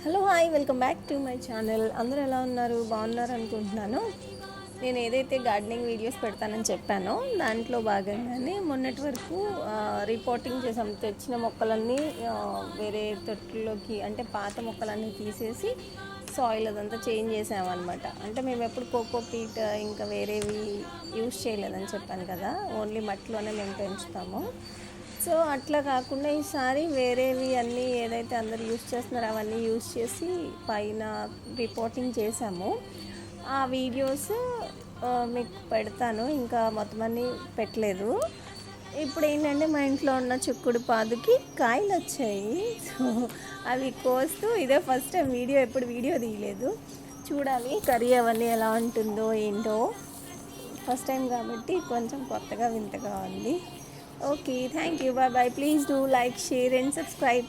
Hello hi welcome back to my channel. అందరూ ఎలా ఉన్నారు? బాగున్నారు అనుకుంటున్నాను. నేను ఏదైతే గార్డెనింగ్ వీడియోస్ పెడతానని చెప్పానో దాంట్లో భాగంగానే మొన్నటి వరకు రిపోర్టింగ్ చేసాం. తెచ్చిన మొక్కలన్నీ వేరే తొట్టులోకి, అంటే పాత మొక్కలన్నీ తీసేసి సాయిల్ అదంతా చేంజ్ చేసామన్నమాట. అంటే మేము ఎప్పుడు కోకోపీట్ ఇంకా వేరేవి యూజ్ చేయలేదని చెప్పాను కదా, ఓన్లీ మట్టిలోనే మేము పెంచుతాము. సో అట్లా కాకుండా ఈసారి వేరేవి అన్నీ ఏదైతే అందరు యూజ్ చేస్తున్నారో అవన్నీ యూజ్ చేసి పైన రిపోర్టింగ్ చేశాము. ఆ వీడియోస్ మీకు పెడతాను. ఇంకా మొత్తం అన్నీ పెట్టలేదు. ఇప్పుడు ఏంటంటే మా ఇంట్లో ఉన్న చిక్కుడు పాదుకి కాయలు వచ్చాయి. సో అవి కోస్తూ ఇదే ఫస్ట్ టైం వీడియో, ఎప్పుడు వీడియో తీయలేదు. చూడాలి కర్రీ అవన్నీ ఎలా ఉంటుందో ఏంటో. ఫస్ట్ టైం కాబట్టి కొంచెం కొత్తగా వింతగా ఉంది. Okay, thank you. Bye bye. Please do like, share, and subscribe.